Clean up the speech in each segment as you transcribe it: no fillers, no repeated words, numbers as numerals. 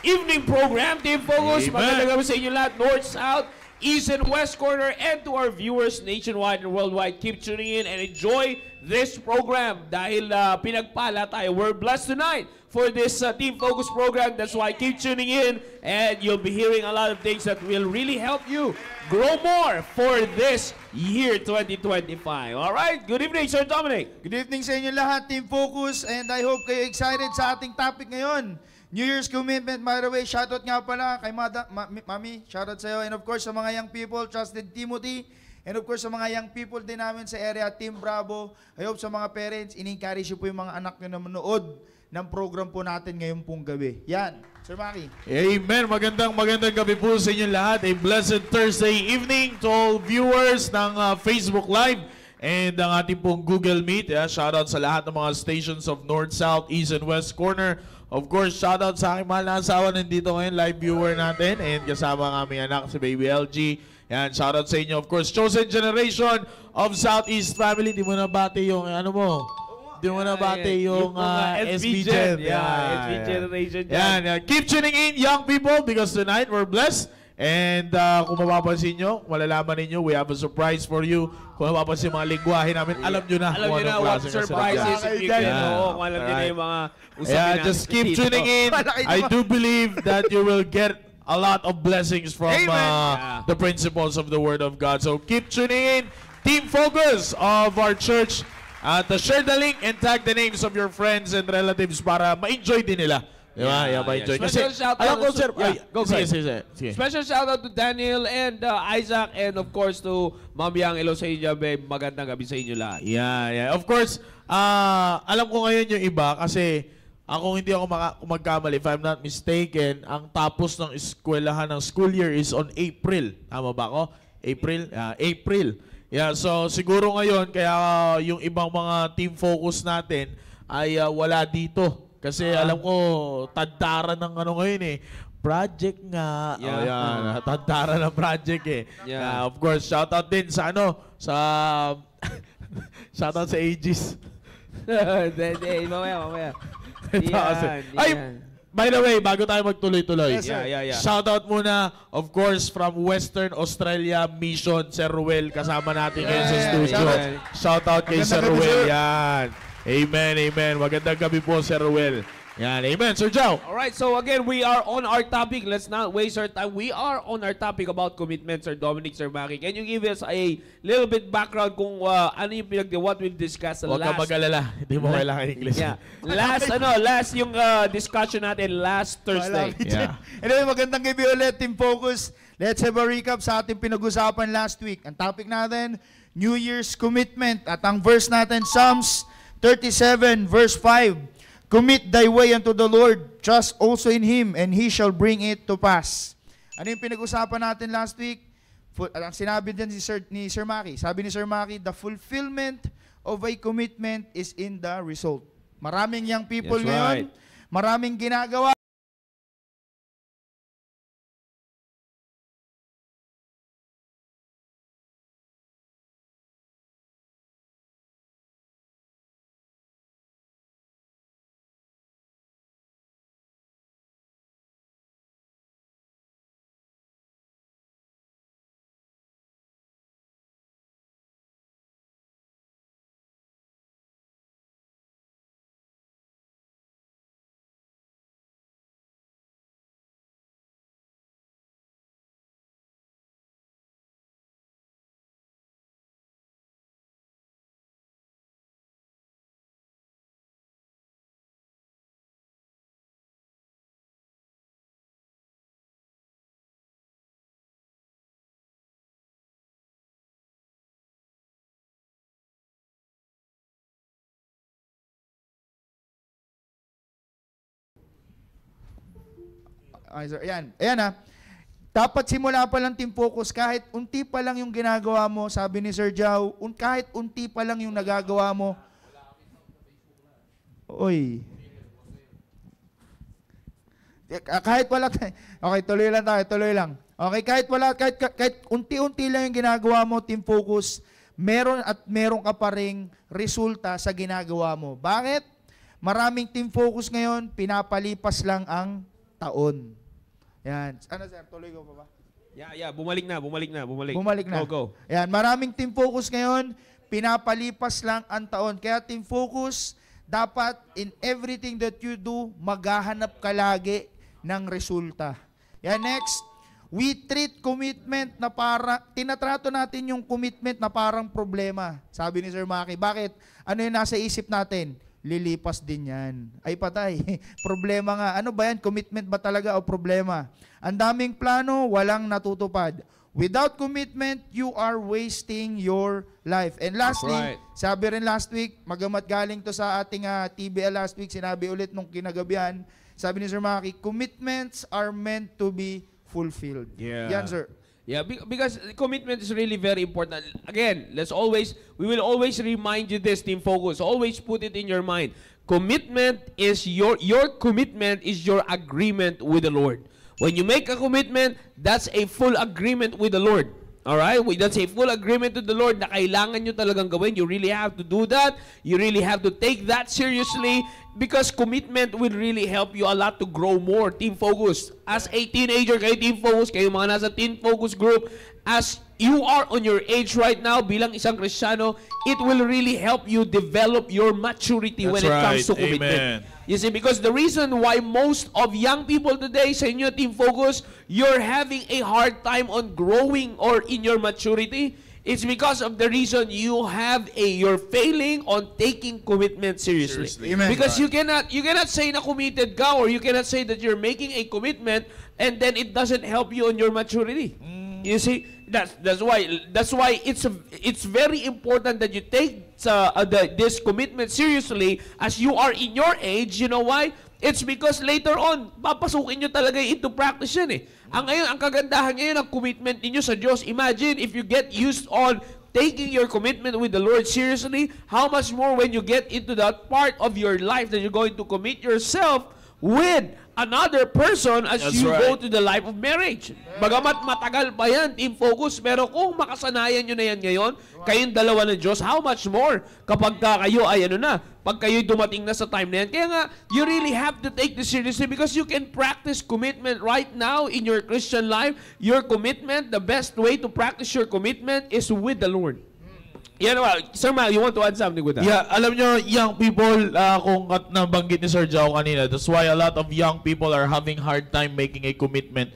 evening program. Team Focus, Amen. magandang gabi sa inyo lahat. North, South, East, and West Corner. And to our viewers nationwide and worldwide, keep tuning in and enjoy this program. Dahil pinagpala tayo, we're blessed tonight for this Team Focus program. That's why keep tuning in and you'll be hearing a lot of things that will really help you grow more for this year 2025. Alright, good evening, Sir Dominic. Good evening sa inyo lahat, Team Focus, and I hope kayo excited sa ating topic ngayon. New Year's commitment, by the way, shoutout nga pala kay Mami, shoutout sa iyo, and of course sa mga young people, Trusted Timothy, and of course sa mga young people din namin sa area, Team Bravo. I hope sa mga parents, in-encourage po yung mga anak nyo na manood ng program po natin ngayon pong gabi. Yan, Sir Maki. Amen. Magandang gabi po sa inyo lahat. A blessed Thursday evening to all viewers ng Facebook Live and ang ating pong Google Meet. Shoutout sa lahat ng mga stations of North, South, East, and West Corner. Of course, shoutout sa aking mahal na asawa nandito ngayon, live viewer natin. And kasama ang aming anak, si Baby LG. Yan, shoutout sa inyo. Of course, chosen generation of Southeast family. Di mo nabati yung, ano mo? Di mo nabati yung SB Gen. SB Generation. Yan. Keep tuning in, young people, because tonight we're blessed. And kung mapapansin nyo, malalaman ninyo, we have a surprise for you. Kung mapapansin mga lingwahe namin, alam nyo na kung anong what surprises if you can. Oo, kung alam nyo na yung mga usapin natin. Just keep tuning in. I do believe that you will get a lot of blessings from the principles of the Word of God. So keep tuning in. Team Focus of our church. At share the link and tag the names of your friends and relatives para ma-enjoy din nila. Diba? Ma-enjoy. Kasi, alam ko, sir, sige. Special shout out to Daniel and Isaac and of course to Ma'am Yang Elo sa inyo. Magandang gabi sa inyo lahat. Yeah. Of course, alam ko ngayon yung iba kasi ako hindi ako magkamali. If I'm not mistaken, ang tapos ng eskwelahan ng school year is on April. Tama ba ako? April. Yeah, so siguro ngayon kaya yung ibang mga team focus natin ay wala dito. Kasi alam ko, tadtaran ng ano ngayon eh. Project nga. Yeah. Tadtaran ng project eh. Yeah. Of course, shoutout din sa shoutout sa Aegis. Mamaya. Ay, by the way, bago tayo magtuloy-tuloy. Yes, yeah. Shoutout muna, of course, from Western Australia Mission, Sir Ruel. Kasama natin ngayon sa studio. Shoutout kay Sir Ruel. Yan. Amen. Magandang gabi po, Sir Ruel. Yan, amen. Sir Joe. Alright, so again, we are on our topic. Let's not waste our time. We are on our topic about commitment, Sir Dominic, Sir Maki. Can you give us a little bit background kung ano yung what we've discussed last... Huwag ka mag-alala. Hindi mo kailangan English. Yeah. Last yung discussion natin last Thursday. Yeah. Anyway, magandang gabi ulit, Team Focus. Let's have a recap sa ating pinag-usapan last week. Ang topic natin, New Year's commitment. At ang verse natin, Psalms 37, verse 5. Commit thy way unto the Lord, trust also in Him, and He shall bring it to pass. Ano yung pinag-usapan natin last week? Ang sinabi din ni Sir Maki. Sabi ni Sir Maki, the fulfillment of a commitment is in the result. Maraming young people ngayon, maraming ginagawa. Ayan na. Dapat simula pa lang, Team Focus, kahit unti pa lang yung ginagawa mo, sabi ni Sir Jao, kahit unti pa lang yung nagagawa mo. Kahit wala, okay, tuloy lang. Okay, kahit unti-unti lang yung ginagawa mo, Team Focus, meron ka pa ring resulta sa ginagawa mo. Bakit? Maraming Team Focus ngayon, pinapalipas lang ang taon. Yan. Ano sir, tuloy ko pa ba? Yeah, bumalik na. Bumalik na. Go. Yan, maraming team focus ngayon, pinapalipas lang ang taon. Kaya team focus, dapat in everything that you do, maghahanap ka lagi ng resulta. Yan, next. We treat commitment na tinatrato natin yung commitment na parang problema. Sabi ni Sir Maki, bakit? Ano yung nasa isip natin? Lilipas din yan. Ay patay. Problema nga. Ano ba yan? Commitment ba talaga o problema? Ang daming plano, walang natutupad. Without commitment, you are wasting your life. And lastly, Right. sabi rin last week, magamat galing to sa ating TBL last week, sinabi ulit nung kinagabihan, sabi ni Sir Maki, commitments are meant to be fulfilled. Yeah. Yan, sir. Yeah, because commitment is really very important. Again, we will always remind you this, Team Focus. Always put it in your mind. Commitment is your commitment is your agreement with the Lord. When you make a commitment, that's a full agreement with the Lord. All right? That's a full agreement with the Lord na kailangan nyo talagang gawin. You really have to do that. You really have to take that seriously because commitment will really help you a lot to grow more. Team Focus. As a teenager, kayo Team Focus, kayo mga nasa Team Focus group, as you are on your age right now bilang isang Kristiyano, it will really help you develop your maturity when it comes to commitment. Amen. You see, because the reason why most of young people today sa inyo Team Focus, you're having a hard time on growing or in your maturity, it's because of the reason you're failing on taking commitment seriously. Amen. Because you cannot say na committed ka or you cannot say that you're making a commitment and then it doesn't help you on your maturity. You see, that's why it's very important that you take this commitment seriously as you are in your age. You know why? It's because later on, papasukin nyo talaga into practice yan eh. Ang kagandahan ngayon ng commitment ninyo sa Diyos, imagine if you get used on taking your commitment with the Lord seriously, how much more when you get into that part of your life that you're going to commit yourself with another person as That's you go right. to the life of marriage. Bagamat matagal pa yan, Team Focus, pero kung makasanayan nyo na yan ngayon, kayong dalawa ng Diyos, how much more kapag kayo ay pag kayo'y dumating na sa time na yan. Kaya nga, you really have to take this seriously because you can practice commitment right now in your Christian life. Your commitment, the best way to practice your commitment is with the Lord. Yan, Sir Mal, you want to add something with that? Yeah, alam nyo, young people, kung nabanggit ni Sir Jao kanina, that's why a lot of young people are having hard time making a commitment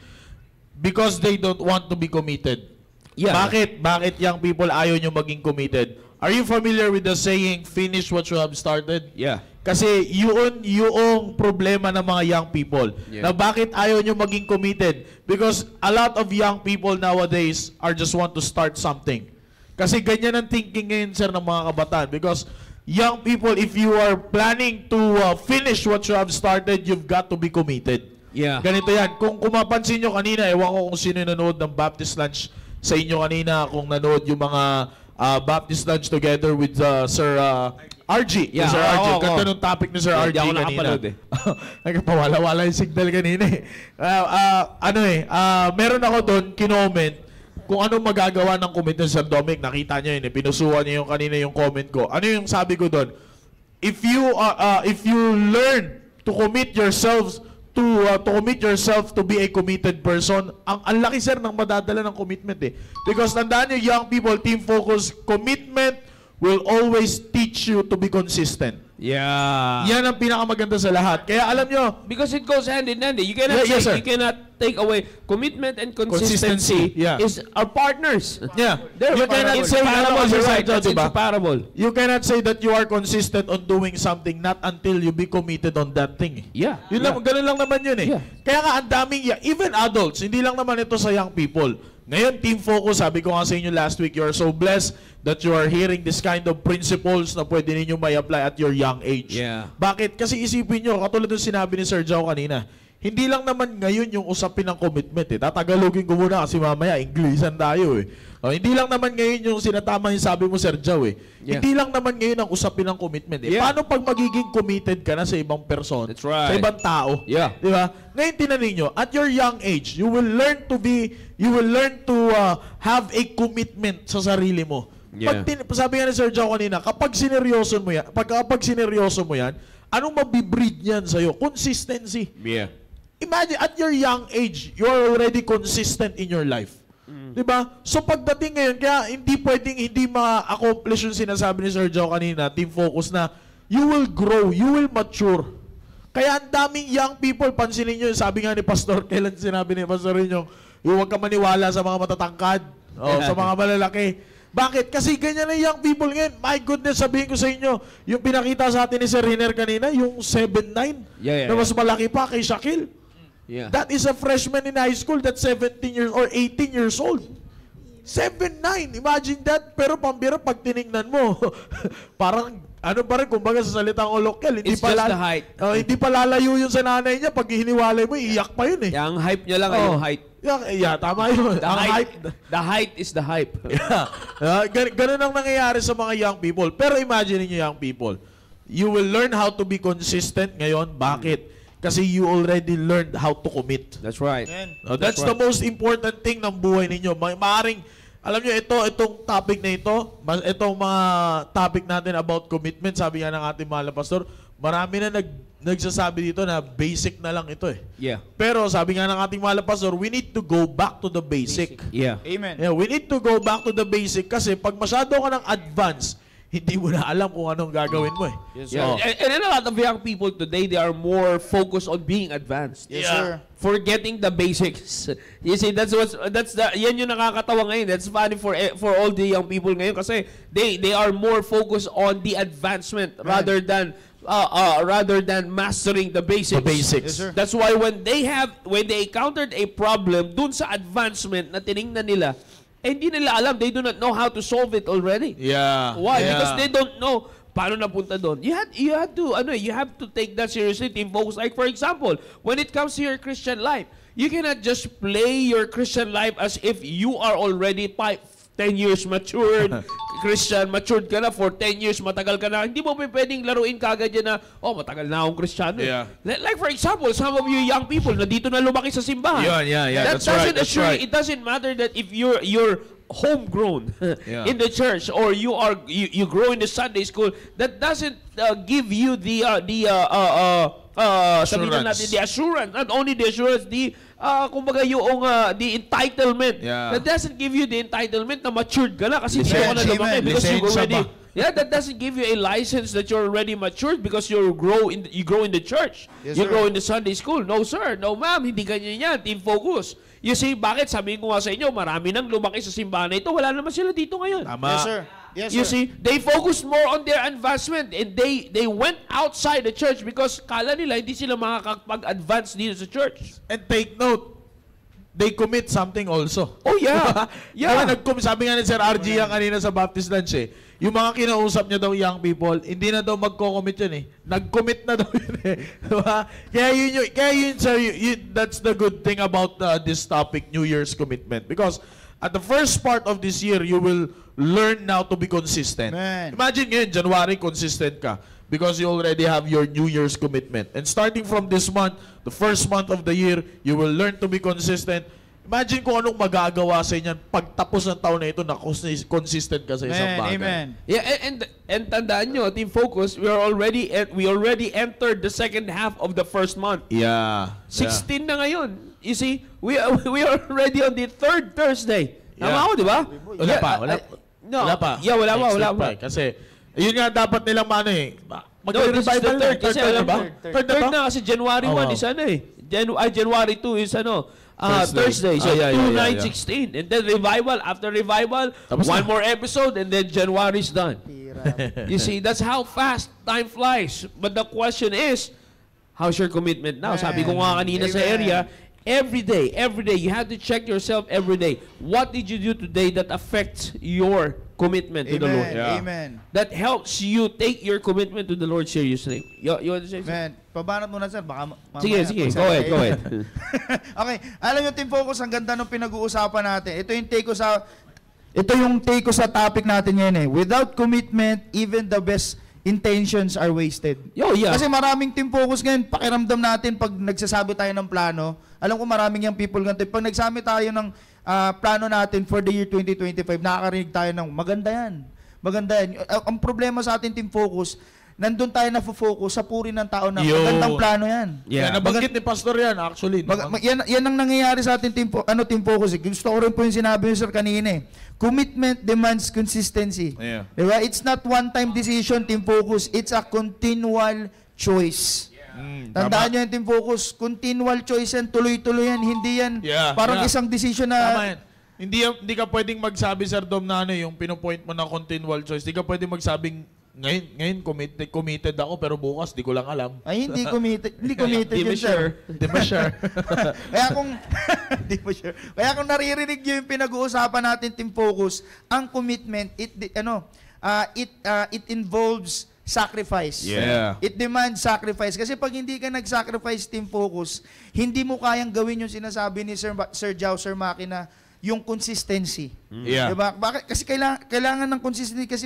because they don't want to be committed. Yeah. Bakit young people ayaw nyo maging committed? Are you familiar with the saying, finish what you have started? Yeah. Kasi yung problema ng mga young people. Yeah. Na bakit ayaw nyo maging committed? Because a lot of young people nowadays are just want to start something. Kasi ganyan ang thinking ngayon, sir, ng mga kabataan. Because young people, if you are planning to finish what you have started, you've got to be committed. Yeah. Ganito yan. Kung mapansin nyo kanina, ewan ko kung sino yung nanood ng Baptist Lunch sa inyo kanina, kung nanood yung mga Baptist Lunch together with Sir RG. Yeah, Sir RG. oo. Ganda nung topic ni Sir Hindi RG ako kanina. nakapanood eh. Nagpawala-wala yung signal kanina eh. Meron ako doon, kinoment, kung anong magagawa ng commitment sa Dominic. Nakita niyo yun eh. Pinusuan niyo yung kanina yung comment ko. Ano yung sabi ko doon? If you learn to commit yourselves to be a committed person, ang laki, sir, ng madadala ng commitment eh. Because tandaan niyo, young people, Team Focus, commitment will always teach you to be consistent. Yeah. Yan ang pinakamaganda sa lahat. Kaya alam nyo, Because it goes hand in hand. You cannot Yeah, yes, sir. you cannot take away commitment and consistency. Consistency, yeah. Is our partners. yeah, You you cannot say, It's inseparable. You cannot say that you are consistent on doing something not until you be committed on that thing. eh. Yeah. Yun lang, ganun lang naman yun eh. Yeah. Kaya nga, ang daming, even adults, hindi lang naman ito sa young people. Ngayon, Team Focus, sabi ko nga sa inyo last week, you are so blessed that you are hearing this kind of principles na pwede ninyo may apply at your young age. Yeah. Bakit? Kasi isipin nyo, katulad ng sinabi ni Sir Jao kanina, hindi lang naman ngayon yung usapin ng commitment eh. Tatagalogin ko muna kasi mamaya, Inglesan tayo eh. Hindi lang naman ngayon yung sinatama yung sabi mo, Sir Jao eh. Yeah. Hindi lang naman ngayon ang usapin ng commitment eh. Yeah. Paano pag magiging committed ka na sa ibang person? That's right. Sa ibang tao? Yeah. Di ba? Ngayon tinanin nyo, at your young age, you will learn to have a commitment sa sarili mo. Yeah. Sabi nga ni Sir Jao kanina, kapag sineryoso mo yan, anong mabibreed niyan sa'yo? Consistency. Yeah. imagine, at your young age, you're already consistent in your life. Diba? So pagdating ngayon, kaya hindi ma-accomplish yung sinasabi ni Sir Joe kanina, team focus na, you will grow, you will mature. Kaya ang daming young people, pansinin nyo, sabi nga ni Pastor, kailan sinabi ni Pastor yung huwag ka maniwala sa mga matatangkad, sa mga malalaki. Bakit? Kasi ganyan na young people ngayon. My goodness, sabihin ko sa inyo, yung pinakita sa atin ni Sir Riner kanina, yung 7'9", na mas malaki pa kay Shaquille. Yeah. That is a freshman in high school that's 17 years or 18 years old. 7'9", imagine that. Pero pambira, pag tinignan mo, parang, ano pa rin, kumbaga sa salitang kolokal, It's just the height. Hindi pa lalayo yun sa nanay niya. Pag hiniwalay mo, iyak pa yun eh. Yung hype niya lang ay yung height. Yeah, tama yun. The height is the hype. Ganun ang nangyayari sa mga young people. Pero imagine niyo young people, you will learn how to be consistent ngayon. Bakit? Kasi you already learned how to commit. That's right. That's the most important thing ng buhay ninyo. Maaring, alam nyo, itong topic na itong mga topic natin about commitment, sabi nga ng ating mahal na pastor, marami na nagsasabi dito na basic na lang ito eh. Yeah. Pero sabi nga ng ating mahal na pastor, we need to go back to the basic. Yeah. Amen. Yeah, we need to go back to the basic kasi pag masyado ka ng advance, hindi mo na alam kung anong gagawin mo eh. Yes, sir. And a lot of young people today, they are more focused on being advanced. Yes, sir. Forgetting the basics. You see, yan yung nakakatawa ngayon. That's funny for all the young people ngayon kasi they are more focused on the advancement rather than mastering the basics. The basics. Yes, sir. That's why when they encountered a problem dun sa advancement na tiningnan nila, hindi nila alam. They do not know how to solve it already. Yeah. Why? Yeah. Because they don't know paano napunta doon. You have to take that seriously, team focus. Like for example, when it comes to your Christian life, you cannot just play your Christian life as if you are already 10 years matured, Christian, matured ka na for 10 years, matagal ka na. Hindi mo pwedeng laruin kagad yan na, matagal na akong Kristiyano. Yeah. Like for example, some of you young people na dito na lumaki sa simbahan. Yeah. That That's right. It doesn't matter that if you're homegrown in the church or you grow in the Sunday school, that doesn't give you the assurance. Not only the assurance, kumbaga yung the entitlement. Yeah. That doesn't give you the entitlement na matured ka na kasi hindi Lisensya, ka na lumaki because you lisensya already. ba? Yeah, that doesn't give you a license that you're already matured because you grow in the church. Yes, You sir. grow in the Sunday school. No sir, no ma'am, hindi ganyan yan. Team focus. You see, bakit? Sabihin ko nga sa inyo, marami nang lumaki sa simbahan na ito. Wala naman sila dito ngayon. Tama. Yes, sir. Yes, You sir. see, they focused more on their advancement and they went outside the church because kala nila hindi sila makakapag-advance dito sa church. And take note, they commit something also. Oh yeah. Yeah. Sabi nga ni Sir RG yan kanina sa Baptist Lunch yung mga kinausap niya daw young people, hindi na daw magko-commit yun Nag-commit na daw yun Diba? Kaya yun, sir, that's the good thing about this topic, New Year's commitment. Because at the first part of this year, you will learn now to be consistent. Man. Imagine ngayon, January, consistent ka. Because you already have your New Year's commitment. And starting from this month, the first month of the year, you will learn to be consistent. Imagine kung anong magagawa sa inyo pagtapos ng taon na ito na consistent ka sa isang bagay. Amen. Yeah, and tandaan nyo, Team Focus, we already entered the second half of the first month. Yeah. 16 na ngayon. You see, we are already on the third Thursday. Tama Yeah. ako, di ba? Wala pa. No. Wala pa. Yeah, wala Next pa. week Kasi, yun nga dapat nilang No, this is Mag-revival the third. na. Kasi Third alam ba? mo, Third na third ba? na kasi January 1 wow. is January 2 is Thursday. So, Yeah. 2, 9, 16. And then revival. After revival, Tapos one na. more episode and then January's done. You see, that's how fast time flies. But the question is, how's your commitment now? Sabi ko nga kanina sa Amen. area, every day, you have to check yourself every day. What did you do today that affects your commitment to the Lord? Yeah. Amen. That helps you take your commitment to the Lord seriously. You want to say something? Man, pabanat muna sir, baka mamaya. Sige. Go ahead. Okay, alam nyo Team Focus, ang ganda ng pinag-uusapan natin. Ito yung take ko sa topic natin ngayon Without commitment, even the best intentions are wasted. Yeah. Kasi maraming Team Focus ngayon, pakiramdam natin pag nagsasabi tayo ng plano, alam ko maraming yung people ganito. Pag nagsabi tayo ng plano natin for the year 2025, nakakarinig tayo ng maganda yan. Ang problema sa atin Team Focus, nandun tayo na-focus sa puri ng tao na Yo. magandang plano yan. Yeah. Nabanggit ni Pastor yan, actually. Yan ang nangyayari sa ating team focus. Gusto ko rin po yung sinabi niyo, sir, kanina. Commitment demands consistency. Yeah. Diba? It's not one-time decision, team focus. It's a continual choice. Tandaan nyo yung team focus. Continual choice yan, tuloy-tuloy yan. Hindi yan parang isang decision na... Tama yan. Hindi ka pwedeng magsabi, Sir Dom, na yung pinopoint mo na continual choice. Hindi ka pwedeng magsabing, ngayon committed ako, pero bukas di ko lang alam. Ay, hindi committed. Hindi committed yun, sir. Di ba sure? Kaya kung hindi mo sure. Kaya kung naririnig niyo yung pinag-uusapan natin team focus, ang commitment it involves sacrifice. Yeah. It demands sacrifice kasi pag hindi ka nag-sacrifice team focus, hindi mo kayang gawin yung sinasabi ni Sir Jao, Sir Maki na yung consistency. Yeah. Diba? Bakit? Kasi kailangan ng consistency kasi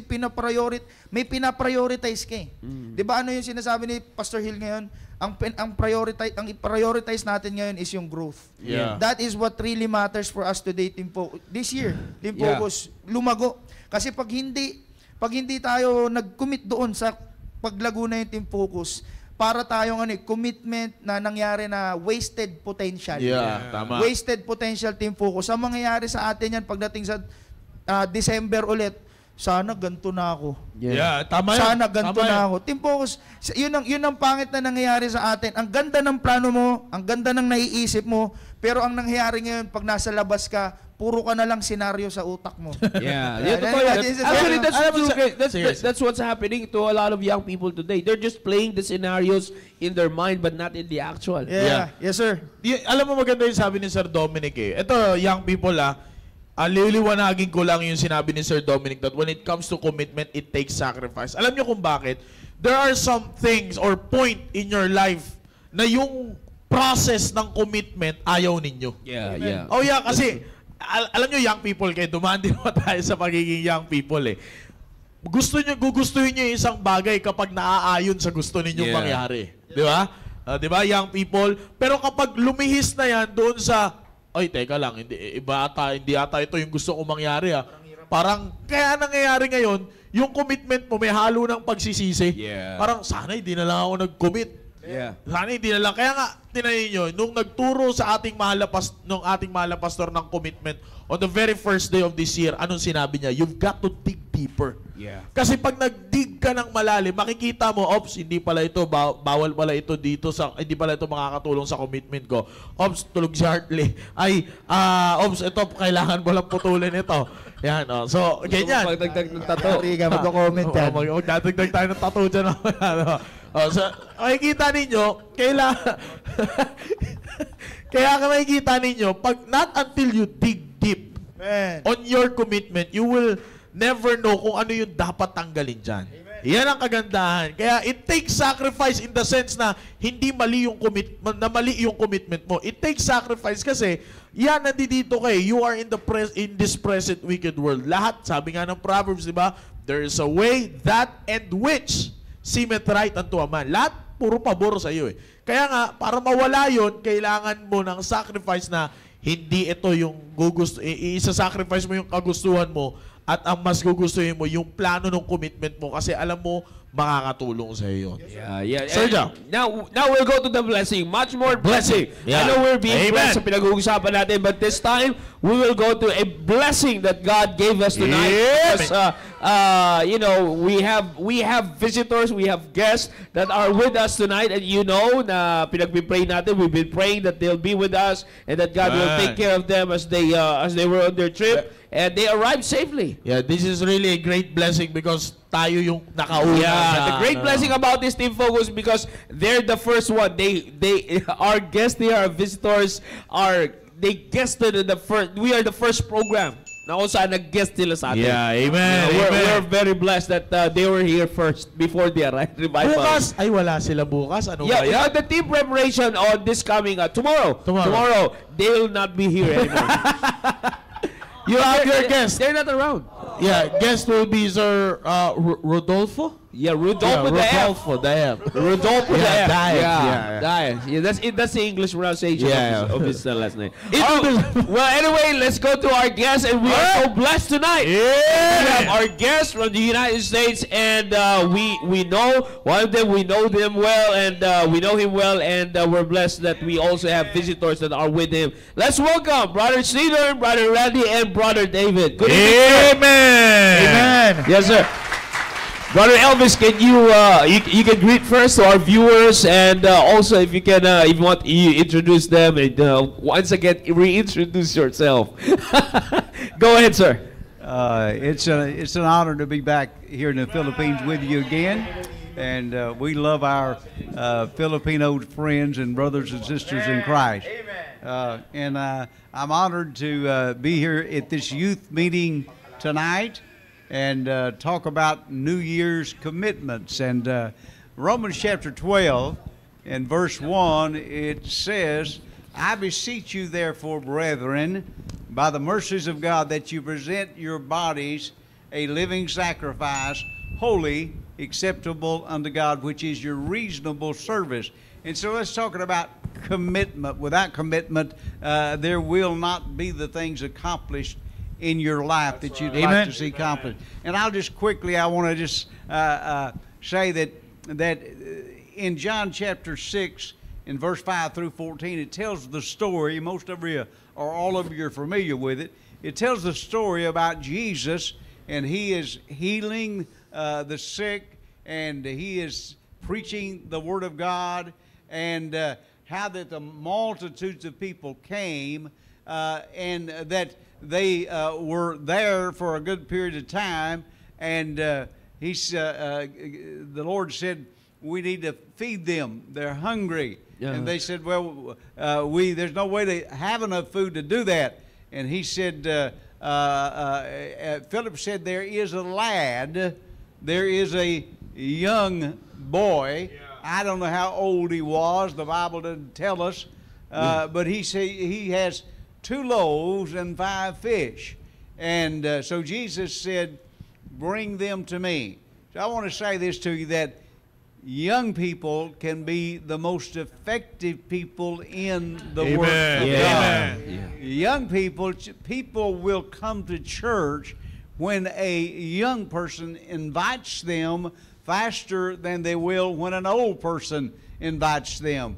may pinaprioritize ka eh. Diba ano yung sinasabi ni Pastor Hill ngayon? Ang prioritize natin ngayon is yung growth. Yeah. That is what really matters for us today, this year. Team Focus, lumago. Kasi pag hindi tayo nag-commit doon sa paglago na yung Team Focus, para tayong commitment na nangyari na wasted potential. Yeah, tama. Wasted potential team focus. Ang mangyayari sa atin yan pagdating sa December ulit, sana ganito na ako. Yeah, tama yan. Sana ganito na ako. Team focus, yun ang pangit na nangyayari sa atin. Ang ganda ng plano mo, ang ganda ng naiisip mo, pero ang nangyayari ngayon pag nasa labas ka, puro ka na lang senaryo sa utak mo. Yeah. Actually, That's what's happening to a lot of young people today. They're just playing the scenarios in their mind but not in the actual. Yeah. Yes, sir. Alam mo maganda yung sabi ni Sir Dominic eh. Ito, young people liliwanagin ko lang yung sinabi ni Sir Dominic that when it comes to commitment, it takes sacrifice. Alam niyo kung bakit? There are some things or point in your life na yung process ng commitment ayaw ninyo. Yeah. Oh yeah, kasi alam nyo, young people, kayo dumaan din naman tayo sa pagiging young people eh. Gugustuhin nyo yung isang bagay kapag naaayon sa gusto ninyong mangyari. Di ba? Di ba, young people? Pero kapag lumihis na yan doon sa, ay, teka lang, hindi ata ito yung gusto kong mangyari Parang, kaya nangyayari ngayon, yung commitment mo may halo ng pagsisisi. Yeah. Parang, sana hindi na lang ako nag-commit. Yeah. Sana hindi na lang. Kaya nga, tinayin nyo, nung nagturo sa ating mahal na pastor ng commitment on the very first day of this year, anong sinabi niya? You've got to dig deeper. Yeah. Kasi pag nag-dig ka ng malalim, makikita mo, ops, hindi pala ito, bawal pala ito dito, hindi pala ito makakatulong sa commitment ko. Ops, tulog si Hartley. Ay, ops, ito, kailangan mo lang putulin ito. Yan, so, ganyan. Magdagdag ng tato. Sorry ka, magko-comment yan. Magdadagdag tayo ng tattoo dyan. So, makikita ninyo, kaya makikita ninyo, pag not until you dig deep on your commitment, you will never know kung ano yung dapat tanggalin dyan. Yan ang kagandahan. Kaya it takes sacrifice in the sense na hindi mali yung commitment mo. It takes sacrifice kasi yan, nandito kayo. You are in this present wicked world. Lahat, sabi nga ng Proverbs, di ba? There is a way, that and which seemeth right unto a man. Lahat, puro pabor sa iyo eh. Kaya nga, para mawala yun, kailangan mo ng sacrifice na hindi ito yung isa-sacrifice mo yung kagustuhan mo at ang mas gugustuhin mo yung plano ng commitment mo kasi alam mo, makakatulong sa iyo. Yeah. Sir Jao. Now we'll go to the blessing. Much more blessing. Yeah. I know we're being Amen. blessed sa pinag-uusapan natin, but this time, we will go to a blessing that God gave us tonight. Yeah. Because, we have visitors, we have guests that are with us tonight, and na pinag-pray natin, we've been praying that they'll be with us and that God will take care of them as they were on their trip. And they arrived safely. Yeah, this is really a great blessing because tayo yung nakauna. Yeah, the great blessing about this Team Focus because they're the first one. They our guests, our visitors they guested in the first. We are the first program na kung saan nag-guest sila sa atin. Yeah, amen. We're very blessed that they were here first before they arrived. Bukas, ay wala sila bukas. Ano ba yan? The team preparation on this coming tomorrow, they will not be here anymore. You have your guest. They're not around. Yeah, guest will be Sir Rodolfo. Yeah, Rudolph with the F. Rodolfo, the F. Rudolph with the Yeah, F. Diet, Yeah, yeah. Diet. Yeah, that's it. That's the English pronunciation Yeah. of his last name. Well, anyway, let's go to our guest, and we are so blessed tonight. We have Yeah. our guest from the United States, and we know one of them. We know them well, and we know him well, and we're blessed that we also have visitors that are with him. Let's welcome Brother Cedar, Brother Randy, and Brother David. Good evening, sir. Amen. Amen. Yes, sir. Brother Elvis, can you can greet first to our viewers, and also if you can, if you want, you introduce them, and once again reintroduce yourself. Go ahead, sir. It's an honor to be back here in the Philippines with you again, and we love our Filipino friends and brothers and sisters in Christ. And I'm honored to be here at this youth meeting tonight and talk about New Year's commitments. And Romans chapter 12 and verse 1, it says, I beseech you therefore, brethren, by the mercies of God, that you present your bodies a living sacrifice, holy, acceptable unto God, which is your reasonable service. And so let's talk about commitment. Without commitment, there will not be the things accomplished in your life that you'd like to see accomplished. And I'll just quickly, I want to just say that in John chapter 6, in verse 5 through 14, it tells the story. Most of you or all of you are familiar with it. It tells the story about Jesus, and he is healing the sick, and he is preaching the word of God, and how that the multitudes of people came, and that they were there for a good period of time, and the Lord said, we need to feed them. They're hungry. Yeah. And they said, well, there's no way to have enough food to do that. And he said, Philip said, there is a lad, there is a young boy. Yeah. I don't know how old he was. The Bible doesn't tell us. But he said he has 2 loaves and 5 fish. And so Jesus said, bring them to me. So I want to say this to you, that young people can be the most effective people in the work of God. Young people will come to church when a young person invites them faster than they will when an old person invites them.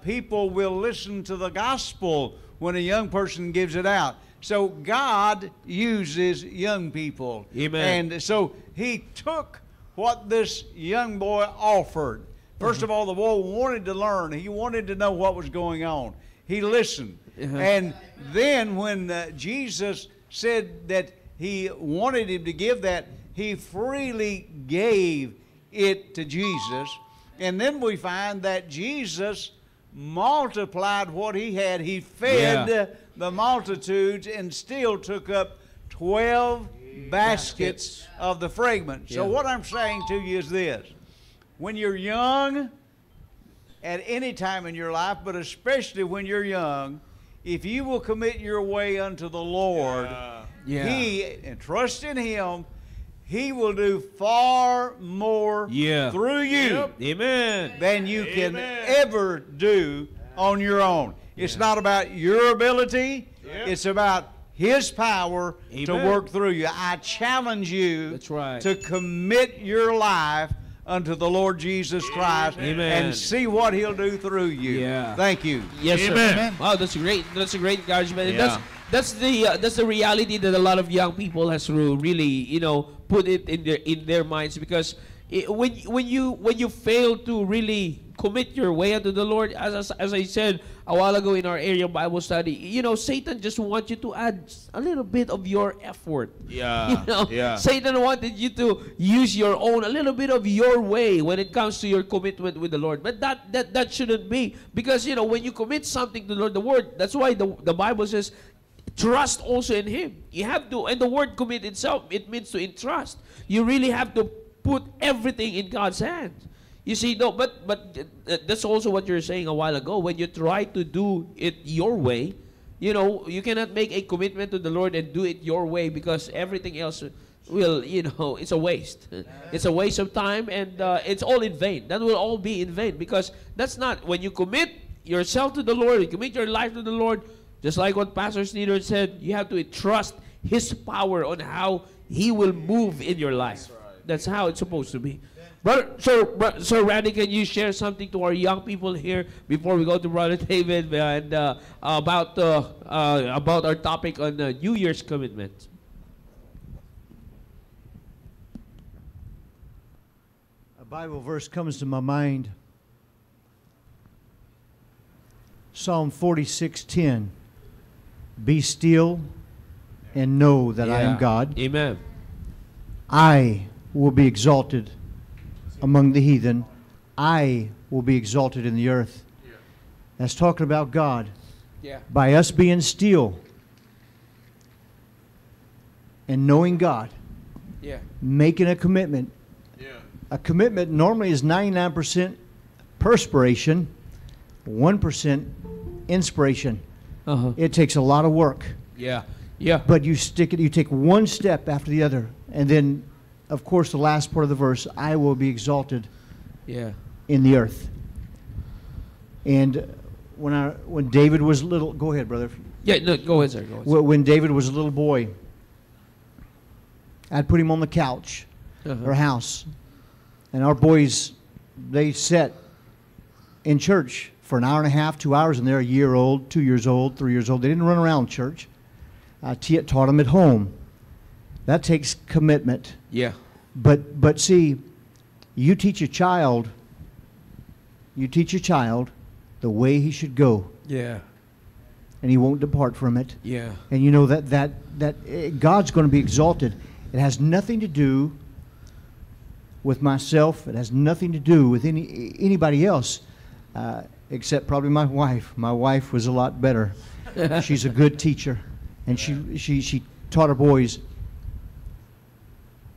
People will listen to the gospel when a young person gives it out. So God uses young people. Amen. And so he took what this young boy offered. First of all, the boy wanted to learn. He wanted to know what was going on. He listened. And then when Jesus said that he wanted him to give that, he freely gave it to Jesus. And then we find that Jesus multiplied what he had. He fed the multitudes and still took up 12 baskets of the fragments. So what I'm saying to you is this. When you're young, at any time in your life, but especially when you're young, if you will commit your way unto the Lord, and trust in him, he will do far more through you than you can ever do on your own. It's not about your ability. It's about his power to work through you. I challenge you to commit your life unto the Lord Jesus Christ and see what he'll do through you. Thank you. Yes, Amen. sir. Wow, that's great. That's a great encouragement. And that's the reality that a lot of young people has to really, put it in their minds, because when you fail to really commit your way unto the Lord, as I said a while ago in our area Bible study, Satan just wants you to add a little bit of your effort. Satan wanted you to use your own, a little bit of your way when it comes to your commitment with the Lord. But that shouldn't be, because when you commit something to the Lord, the word, that's why the Bible says, trust also in him. You have to, and the word commit itself, it means to entrust. You really have to put everything in God's hands. You see, no, but that's also what you're saying a while ago. When you try to do it your way, you cannot make a commitment to the Lord and do it your way, because everything else will, it's a waste. It's a waste of time, and it's all in vain. That will all be in vain, because that's not, when you commit yourself to the Lord, you commit your life to the Lord, just like what Pastor Sneeder said, you have to trust His power on how He will move in your life. That's how it's supposed to be. So Randy, can you share something to our young people here before we go to Brother David, and about our topic on New Year's commitment? A Bible verse comes to my mind. Psalm 46:10. Be still and know that I am God. Amen. I will be exalted among the heathen. I will be exalted in the earth. That's talking about God. Yeah. By us being still and knowing God, Yeah. making a commitment. A commitment normally is 99% perspiration, 1% inspiration. Uh-huh. It takes a lot of work. Yeah. Yeah. But you stick it, you take one step after the other. And then, of course, the last part of the verse, I will be exalted Yeah. in the earth. And when David was little, go ahead, brother. Yeah, no, go ahead, sir. Go ahead, sir. When David was a little boy, I'd put him on the couch, Uh-huh. our house. And our boys, they sat in church for an hour and a half, 2 hours, and they're a year old, 2 years old, 3 years old. They didn't run around church. I taught them at home. That takes commitment. Yeah. But see, you teach a child the way he should go, Yeah. and he won't depart from it. Yeah. And you know that God's going to be exalted. It has nothing to do with myself. It has nothing to do with anybody else, except probably my wife. My wife was a lot better. She's a good teacher, and she taught her boys.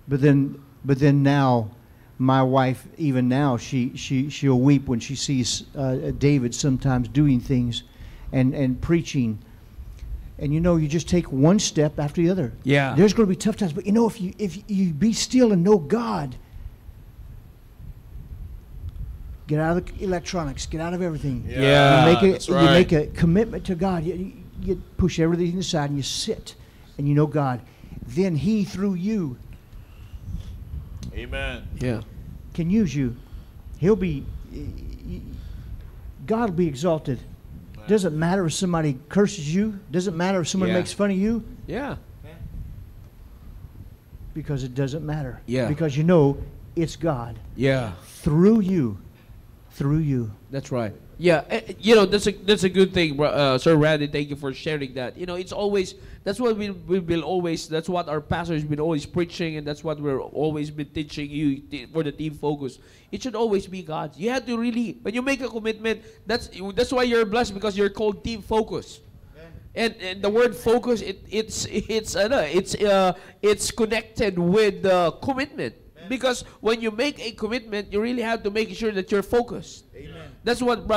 But then now, my wife, even now, she'll weep when she sees David sometimes doing things and preaching. And you just take one step after the other. Yeah. There's going to be tough times, but if you be still and know God, get out of the electronics, get out of everything. Yeah, that's you right. make a commitment to God. You push everything aside and you sit and you know God. Then He, through you, Amen. Yeah. can use you. God will be exalted. Doesn't matter if somebody curses you. Doesn't matter if somebody Yeah. makes fun of you. Yeah. Because it doesn't matter. Yeah. Because you know it's God. Yeah. Through you. Through you. That's right. Yeah, that's a good thing, Sir Randy. Thank you for sharing that. It's always, that's what we will always, that's what our pastor's been always preaching, and that's what we're always been teaching you for the team focus. It should always be God. You have to really, when you make a commitment, that's why you're blessed, because you're called team focus. And the word focus, it's connected with commitment. Because when you make a commitment, you really have to make sure that you're focused. Amen. That's what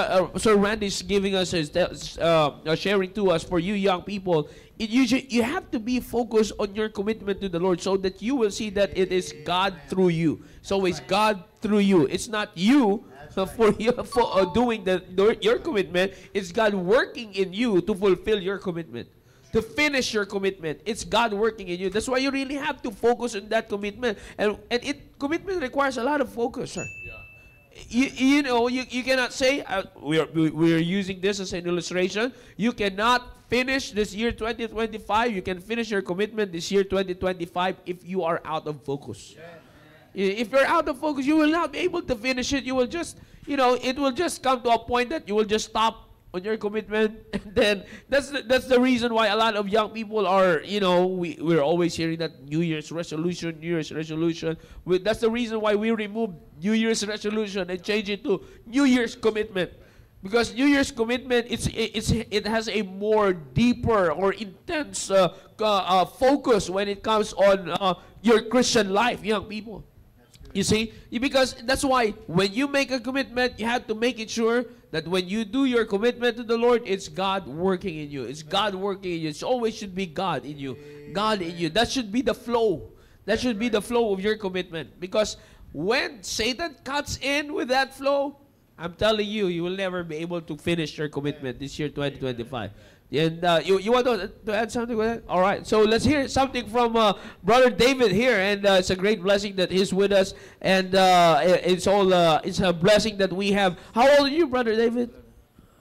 Sir Randy is giving us, sharing to us for you young people. You have to be focused on your commitment to the Lord, so that you will see that it is God through you. It's always God through you. It's not you for doing your commitment. It's God working in you to fulfill your commitment, to finish your commitment. It's God working in you. That's why you really have to focus on that commitment. And commitment requires a lot of focus, sir. Yeah. You cannot say, we are using this as an illustration. You cannot finish this year 2025. You can finish your commitment this year 2025 if you are out of focus. Yeah. If you're out of focus, you will not be able to finish it. You will just, it will just come to a point that you will just stop on your commitment. And then that's the reason why a lot of young people are, we're always hearing that New Year's resolution. That's the reason why we remove New Year's resolution and change it to New Year's commitment. Because New Year's commitment, it has a more deeper or intense focus when it comes on your Christian life, young people. You see? Because that's why when you make a commitment, you have to make it sure that when you do your commitment to the Lord, it's God working in you. It's God working in you. It always should be God in you. God in you. That should be the flow. That should be the flow of your commitment. Because when Satan cuts in with that flow, I'm telling you, you will never be able to finish your commitment this year, 2025. And you want to add something with that? All right. So let's hear something from Brother David here. And it's a great blessing that he's with us. And it's a blessing that we have. How old are you, Brother David?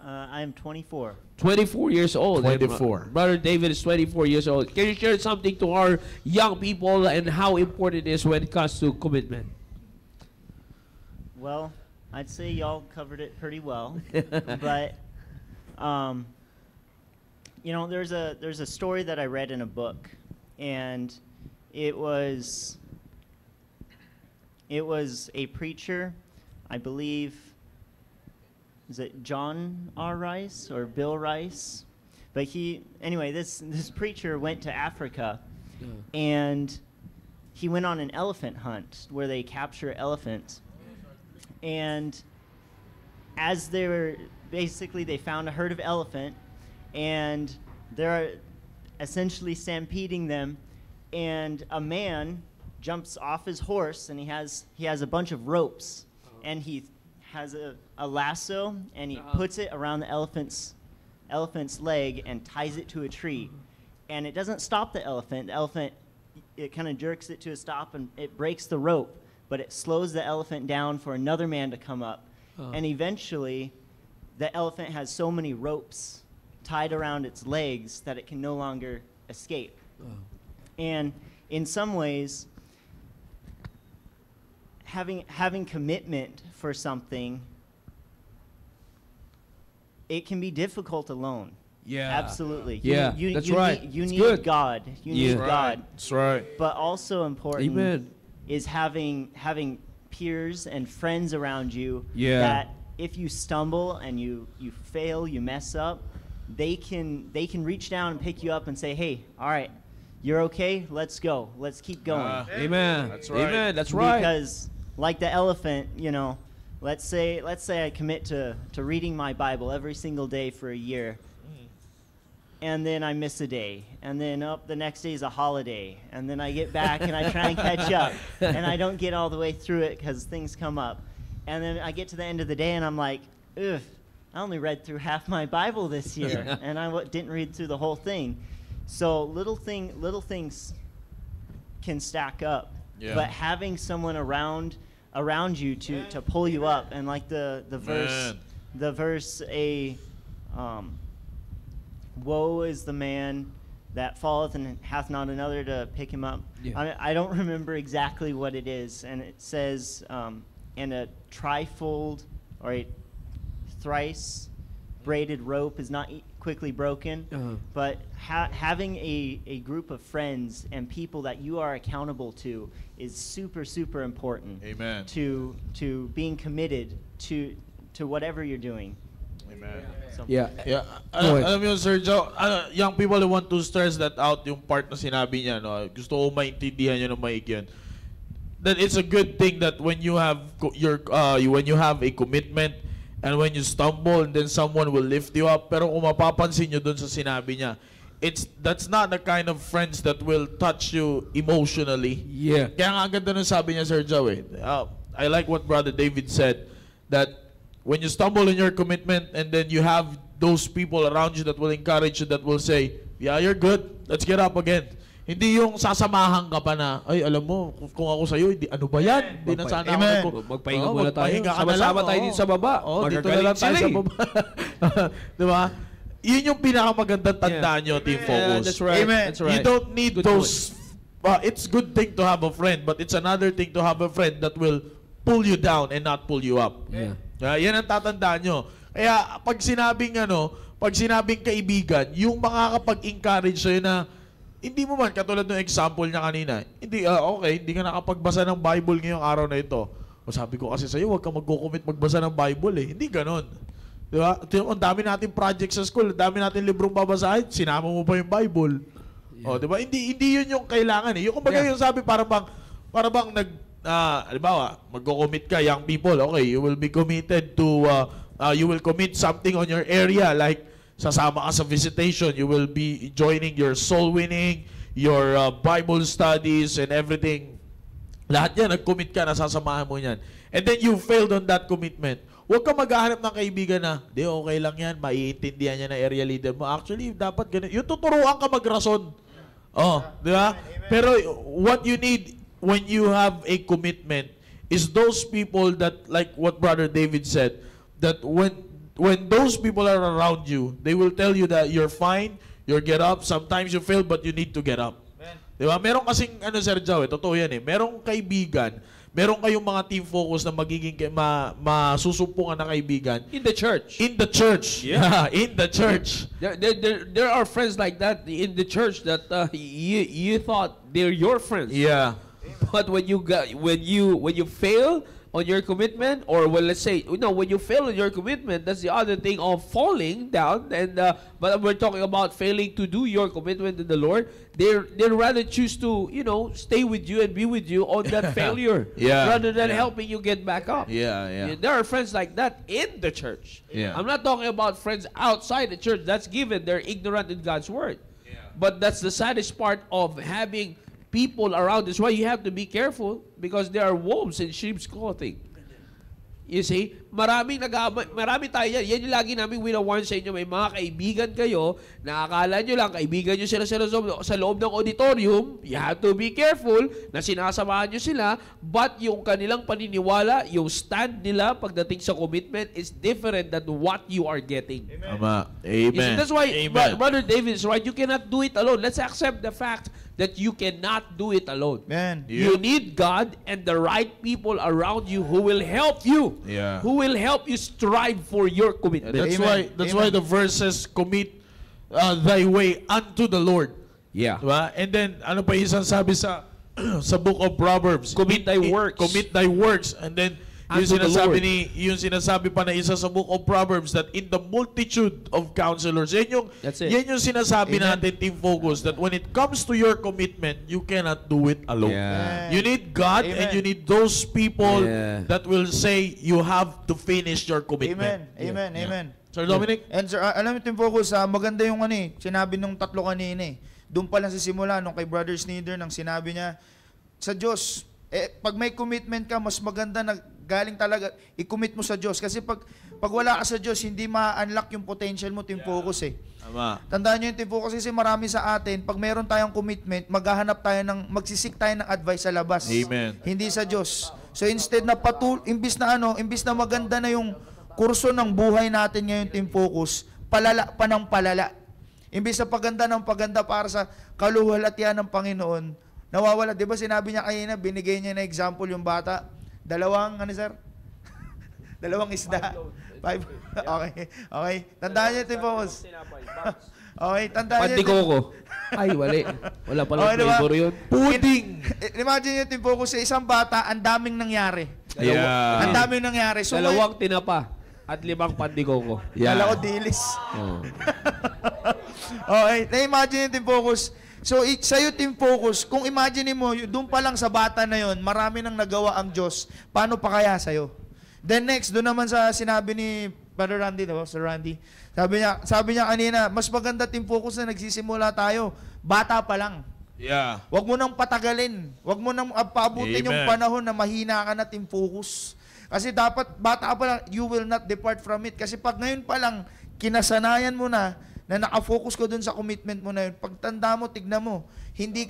I am 24. 24 years old. 24. Brother David is 24 years old. Can you share something to our young people and how important it is when it comes to commitment? Well, I'd say y'all covered it pretty well. But, you know, there's a story that I read in a book. And it was a preacher, I believe. Is it John R. Rice or Bill Rice? But this preacher went to Africa, and he went on an elephant hunt where they capture elephants. And as they found a herd of elephant, and they're essentially stampeding them, and a man jumps off his horse, and he has a bunch of ropes, and he has a lasso, and he puts it around the elephant's leg and ties it to a tree. And it doesn't stop the elephant. The elephant, it kind of jerks it to a stop, and it breaks the rope, but it slows the elephant down for another man to come up. And eventually, the elephant has so many ropes tied around its legs that it can no longer escape. And in some ways, having commitment for something, it can be difficult alone. Yeah. Absolutely. Yeah, that's right. You It's need good. God. You need God. That's right. But also important Amen. is having peers and friends around you Yeah. that if you stumble and you fail, you mess up, they can reach down and pick you up and say, "Hey, all right, you're okay. Let's go. Let's keep going." Amen. That's right. Amen. That's right. Because like the elephant, you know, let's say I commit to reading my Bible every single day for a year. And then I miss a day, and then the next day is a holiday, and then I get back and I try and catch up, and I don't get all the way through it because things come up, and then I get to the end of the day and I'm like, ugh, I only read through half my Bible this year, and I didn't read through the whole thing. So little things can stack up, Yeah. but having someone around you to pull you up, and like the verse woe is the man that falleth and hath not another to pick him up. Yeah. I don't remember exactly what it is, and it says, and a trifold or a thrice braided rope is not quickly broken. But having a group of friends and people that you are accountable to is super, super important. Amen. To being committed to whatever you're doing. Amen. So, Yeah. Yeah. Go ahead. Alam mo yun, Sir Joe, young people who want to stress that out, yung part na sinabi niya, no? Gusto ko maintindihan niyo ng maigi yun. That it's a good thing that when you have when you have a commitment and when you stumble and then someone will lift you up. Pero kung mapapansin niyo dun sa sinabi niya, that's not the kind of friends that will touch you emotionally. Yeah. Kaya nga ang ganda nung sabi niya, Sir Joe, I like what Brother David said, that when you stumble in your commitment and then you have those people around you that will encourage you, that will say, yeah, you're good, let's get up again. Hindi yung sasamahan ka pa na, ay, alam mo, kung ako sa'yo, ano ba yan? Hindi na sana Amen. ako. Magpahinga muna tayo. Magpahinga ka na lang. Sama-sama tayo dito sa baba. Dito na lang tayo sa baba. Diba? Yun yung pinakamagandang tandaan nyo, Team Focus. That's right. Amen. That's right. You don't need Good those... it's good thing to have a friend, but it's another thing to have a friend that will pull you down and not pull you up. Yeah. Yan ang tatandaan nyo. Kaya pag sinabing kaibigan, yung makakapag-encourage sa'yo na hindi mo man, katulad ng example niya kanina, hindi, okay, hindi ka nakapagbasa ng Bible ngayong araw na ito. O sabi ko kasi sa'yo, huwag ka mag-commit magbasa ng Bible eh. Hindi ganon. Di ba? Ang dami natin project sa school, ang dami natin librong babasahin, sinama mo pa yung Bible. Yeah. O, di ba? Hindi yun yung kailangan eh. Yung kumbaga yung sabi, para bang halimbawa, mag-commit ka, young people, okay, you will be committed to, you will commit something on your area, like, sasama ka sa visitation, you will be joining your soul winning, your Bible studies and everything. Lahat yan, nag-commit ka, nasasamahan mo yan. And then you failed on that commitment. Huwag ka maghahanap ng kaibigan na, di, okay lang yan, maiintindihan niya na area leader mo. Actually, dapat ganun. Yung tuturuan ka magrason. Oh, di ba? Pero what you need when you have a commitment is those people that, like what Brother David said, that when those people are around you, they will tell you that you're fine, you'll get up. Sometimes you fail, but you need to get up. Diba? Meron kasing, Sir Joe, totoo yan eh. Merong kaibigan, meron kayong mga team focus na magiging masusumpungan na kaibigan. In the church. In the church. Yeah. In the church. There are friends like that in the church that you thought they're your friends. Yeah. But when you fail on your commitment, or well, let's say, when you fail on your commitment, that's the other thing of falling down. And but we're talking about failing to do your commitment to the Lord. They'd rather choose to stay with you and be with you on that failure, Yeah. rather than helping you get back up. Yeah. There are friends like that in the church. Yeah. I'm not talking about friends outside the church. That's given. They're ignorant in God's word. But that's the saddest part of having people around. That's why you have to be careful, because there are wolves in sheep's clothing. You see, marami tayo yan. Yan yung lagi namin wina-warn sa inyo. May mga kaibigan kayo na akala nyo lang, kaibigan nyo sila sa loob ng auditorium. You have to be careful na sinasamahan nyo sila, but yung kanilang paniniwala, yung stand nila pagdating sa commitment is different than what you are getting. Tama. You see, Amen. that's why Amen. Brother David is right. You cannot do it alone. Let's accept the fact that you cannot do it alone. Man. You need God and the right people around you who will help you. Yeah. Who will help you strive for your commitment. That's Amen. why the verse says, commit thy way unto the Lord. Yeah. Diba? And then, ano pa isang sabi sa sa book of Proverbs? Commit thy works. Commit thy works. And then, Unto the Lord. yung sinasabi pa na isa sa book of Proverbs, that in the multitude of counselors, That's it. yan yung sinasabi Amen. natin, Team Focus, that when it comes to your commitment, you cannot do it alone. Yeah. You need God, Amen. and you need those people Yeah. that will say you have to finish your commitment. Amen. Sir Dominic? And sir, alam mo, Team Focus, maganda yung sinabi nung tatlo kanina eh. Doon pa lang sa simula, nung kay Brother Sneeder, nang sinabi niya, sa Diyos, pag may commitment ka, mas maganda na galing talaga, i-commit mo sa Diyos. Kasi pag wala ka sa Diyos, hindi ma-unlock yung potential mo, Team Focus eh. Tama. Tandaan nyo yung Team Focus, kasi marami sa atin, pag meron tayong commitment, magsisik tayo ng advice sa labas. Amen. Hindi sa Diyos. So instead na imbis na maganda na yung kurso ng buhay natin ngayon, Team Focus, palala pa ng palala. Imbis na paganda ng paganda para sa kaluwalhatian ng Panginoon, nawawala. Di ba sinabi niya kanina, binigay niya na example yung bata, dalawang isda. Five. Okay. Tandaan niyo, Team Focus. Okay, tandaan niyo. Pandikoko. Ay, wala palang Okay, diba? flavor yun. Pudding. Imagine niyo, Team Focus, sa isang bata, ang daming nangyari. Yeah. Ang daming nangyari. So, Dalawang tinapa at 5 pandikoko. Dalawa dilis. Oh. Okay, na-imagine yung Team Focus. So, sa'yo, Team Focus, kung imagine mo, doon pa lang sa bata na yon, marami nang nagawa ang Diyos. Paano pa kaya sa'yo? Then next, doon naman sa sinabi ni Brother Randy, diba? Sir Randy, sabi niya kanina, mas maganda, Team Focus, na nagsisimula tayo. Bata pa lang. Yeah. Huwag mo nang patagalin. Huwag mo nang paabutin yung Amen. panahon na mahina ka na, Team Focus. Kasi dapat, bata pa lang, you will not depart from it. Kasi pag ngayon pa lang, kinasanayan mo na nakafocus ko dun sa commitment mo na yun, pagtanda mo, tignan mo, hindi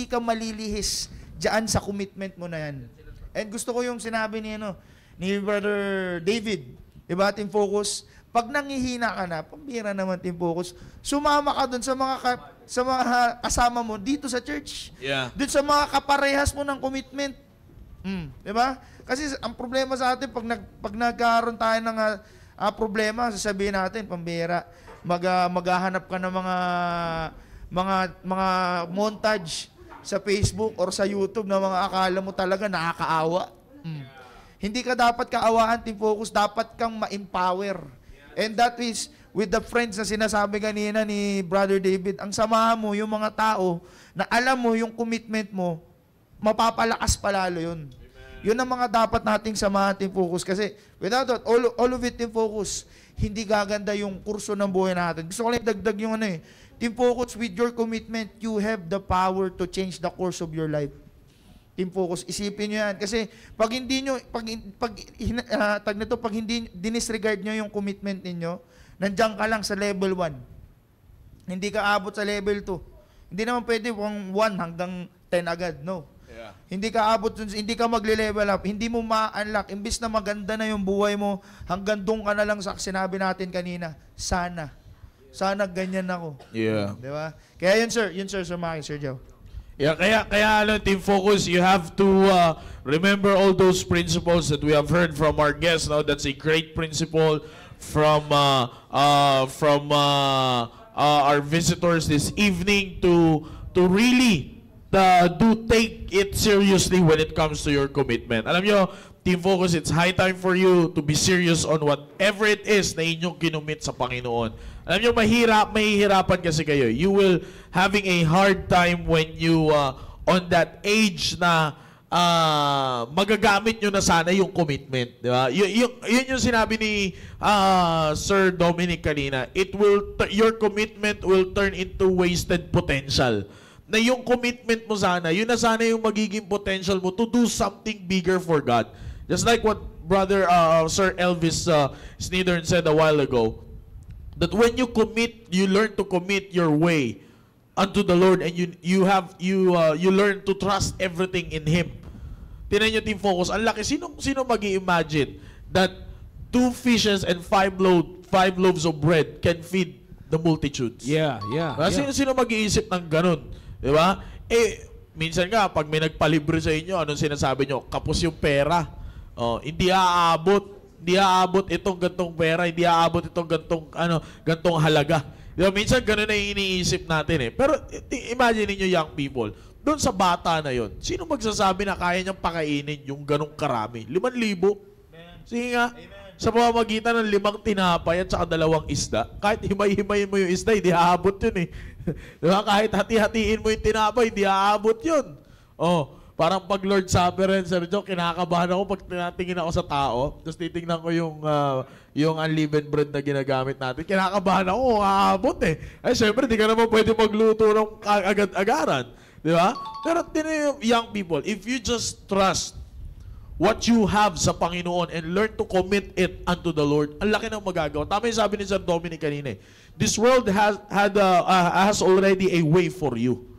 ka malilihis dyan sa commitment mo na yan. And gusto ko yung sinabi ni Brother David, diba, Team Focus, pag nangihina ka na, pambira naman, Team Focus, sumama ka dun sa mga kasama mo dito sa church. Yeah. Dun sa mga kaparehas mo ng commitment. Diba? Kasi ang problema sa atin, pag nagkaroon tayo ng problema, sasabihin natin, pambira, maghahanap ka ng mga montage sa Facebook or sa YouTube na mga akala mo talaga nakakaawa. Hindi ka dapat kaawaan, Team Focus, dapat kang ma-empower. And that is with the friends na sinasabi kanina ni Brother David, ang samahan mo yung mga tao na alam mo yung commitment mo, mapapalakas palalo yun. Yun ang mga dapat nating samahan, Team Focus. Kasi without that, all of it, Team Focus, hindi gaganda yung kurso ng buhay natin. Gusto ko lang dagdag yung Team Focus, with your commitment, you have the power to change the course of your life. Team Focus, isipin nyo yan. Kasi pag hindi nyo, pag hindi dinisregard nyo yung commitment ninyo, nandiyan ka lang sa level 1. Hindi ka abot sa level 2. Hindi naman pwede 1 hanggang 10 agad, no. Yeah. Hindi ka abot, hindi ka magle-level up, hindi mo ma-unlock. Imbis na maganda na yung buhay mo, hanggang doon ka na lang sa sinabi natin kanina, sana ganyan ako. Yeah. Di ba? Kaya yun sir, Sir Maki, Sir Joe. Yeah, kaya Team Focus, you have to remember all those principles that we have heard from our guests. Now, that's a great principle from our visitors this evening to really take it seriously when it comes to your commitment. Alam nyo, Team Focus, it's high time for you to be serious on whatever it is na inyong kinumit sa Panginoon. Alam nyo, mahihirapan kasi kayo. You will having a hard time when you on that age na magagamit nyo na sana yung commitment. Di ba? Yun yung sinabi ni Sir Dominic kanina. Your commitment will turn into wasted potential. Na yung commitment mo sana, yun na sana yung magiging potential mo to do something bigger for God. Just like what Brother Sir Elvis Snedern said a while ago, that when you commit, you learn to commit your way unto the Lord, and you learn to trust everything in Him. Tingnan niyo, Team Focus, ang laki. Sino magi-imagine that 2 fishes and 5 loaves of bread can feed the multitudes? Yeah. Sino mag-iisip ng ganun? Di ba? Minsan nga, pag may nagpalibre sa inyo, anong sinasabi nyo? Kapos yung pera. Hindi aabot itong gantong pera, hindi aabot itong gantong halaga. Diba? Minsan ganun na iniisip natin eh. Pero imagine niyo young people, doon sa bata na yon, sino magsasabi na kaya niyang pakainin yung ganong karami? 5,000? Sige nga. Sa pamamagitan ng 5 tinapay at saka 2 isda, kahit himay-himayin mo yung isda, hindi aabot yun eh. Diba? Kahit hati-hatiin mo yung tinapay, hindi aabot yun. Parang pag Lord Supper rin, Sir Joe, kinakabahan ako pag tinatingin ako sa tao, tapos titingnan ko yung unleavened bread na ginagamit natin. Kinakabahan ako, aabot eh. Syempre, di ka naman pwede magluto ng agad-agaran. Di ba? Pero young people, if you just trust what you have sa Panginoon and learn to commit it unto the Lord, ang laki ng magagawa. Tama yung sabi ni Sir Dominic kanina eh. This world has already a way for you.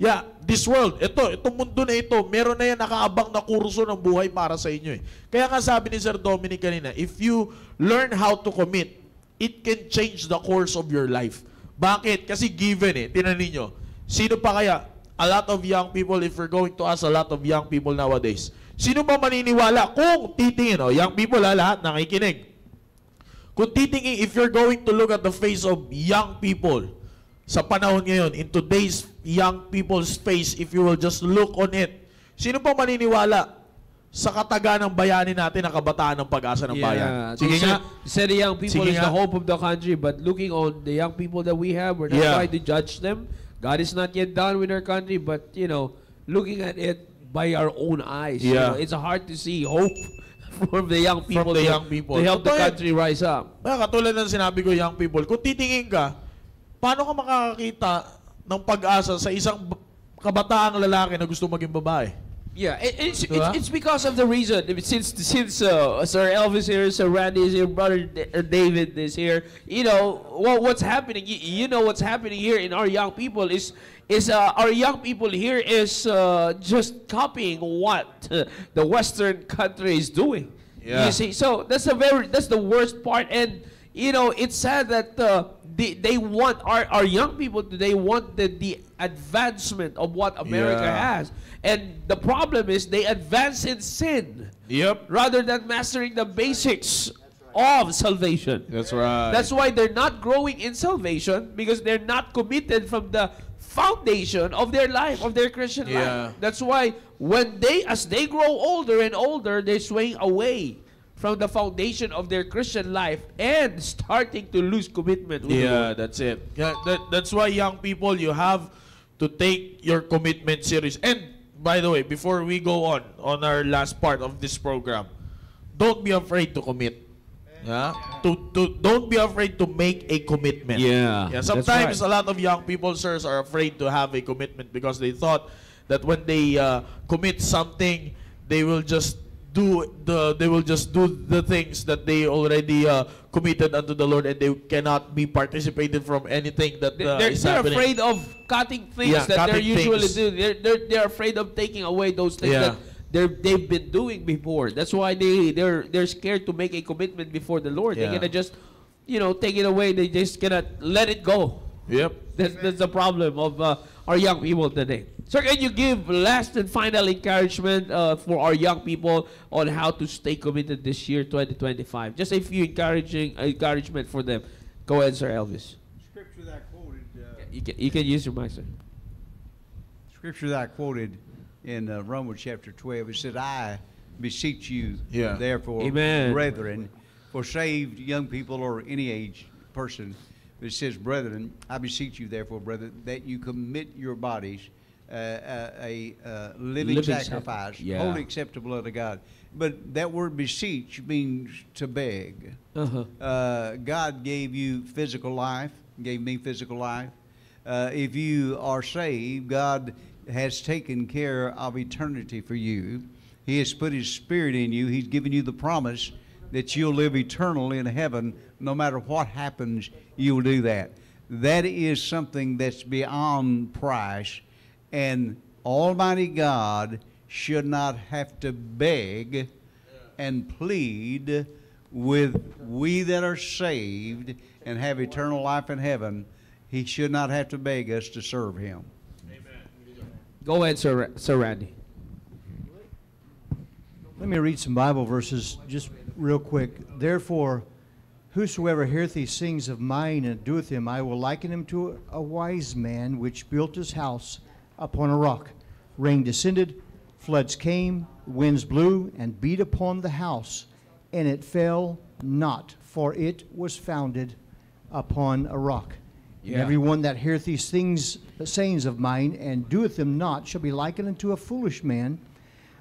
Yeah, this world, itong mundo na ito, meron na yan nakaabang na kurso ng buhay para sa inyo eh. Kaya nga sabi ni Sir Dominic kanina, if you learn how to commit, it can change the course of your life. Bakit? Kasi given eh, tinan ninyo, sino pa kaya? A lot of young people, if we're going to ask a lot of young people nowadays, sino ba maniniwala kung titingin, young people lahat nakikinig. Kung titingin, if you're going to look at the face of young people, sa panahon ngayon, in today's young people's face, if you will just look on it, sino pa maniniwala sa kataga ng bayani natin, ang kabataan ng pag-asa ng bayan? Sige nga. Said the young people is the hope of the country, but looking on the young people that we have, we're not trying to judge them. God is not yet done with our country, but, looking at it by our own eyes, it's hard to see hope from the young people, to help the country rise up. Katulad ng sinabi ko, young people, kung titingin ka, paano ka makakakita ng pag-asa sa isang kabataang lalaki na gusto maging babae? Yeah, it's because of the reason. Since Sir Elvis here, Sir Randy is here, Brother David is here. What's happening. What's happening here in our young people is our young people here is just copying what the Western country is doing. Yeah. You see, so that's the worst part, and it's sad that they want our young people today want the advancement of what America has. And the problem is they advance in sin. Yep. Rather than mastering the basics of salvation. That's right. That's why they're not growing in salvation, because they're not committed from the foundation of their life, of their Christian life. That's why as they grow older and older, they're swaying away from the foundation of their Christian life and starting to lose commitment with the Lord. That's it. That's why young people, you have to take your commitment serious. And by the way, before we go on our last part of this program, don't be afraid to commit. Yeah. To don't be afraid to make a commitment. Yeah, Yeah. that's Sometimes right. a lot of young people, sirs, are afraid to have a commitment because they thought that when they commit something, they will just do the things that they already committed unto the Lord, and they cannot be participated from anything that They're is happening. afraid of cutting things Yeah, that they're cutting usually things. doing. They're afraid of taking away those things Yeah. that they've been doing before. That's why they're scared to make a commitment before the Lord. Yeah. They're gonna just, take it away. They just gonna let it go. Yep. That's the problem of our young people today. Sir, can you give last and final encouragement for our young people on how to stay committed this year, 2025? Just a few encouragement for them. Go ahead, Sir Elvis. Scripture that I quoted. You can use your mic, sir. Scripture that I quoted in Romans chapter 12. It said, "I beseech you, Yeah. therefore, Amen. brethren, for saved young people or any age person." It says, "Brethren, I beseech you, therefore, brethren, that you commit your bodies a living Living sacrifice, sac- yeah. wholly acceptable unto God." But that word beseech means to beg. Uh-huh. God gave you physical life, gave me physical life. If you are saved, God has taken care of eternity for you. He has put His Spirit in you. He's given you the promise that you'll live eternally in heaven. No matter what happens, you will do that. That is something that's beyond price. And Almighty God should not have to beg and plead with we that are saved and have eternal life in heaven. He should not have to beg us to serve Him. Go ahead, Sir Randy. Let me read some Bible verses just real quick. "Therefore, whosoever heareth these things of mine and doeth them, I will liken him to a wise man which built his house upon a rock. Rain descended, floods came, winds blew, and beat upon the house, and it fell not, for it was founded upon a rock. And Yeah. everyone that heareth these things, the sayings of mine, and doeth them not, shall be likened unto a foolish man,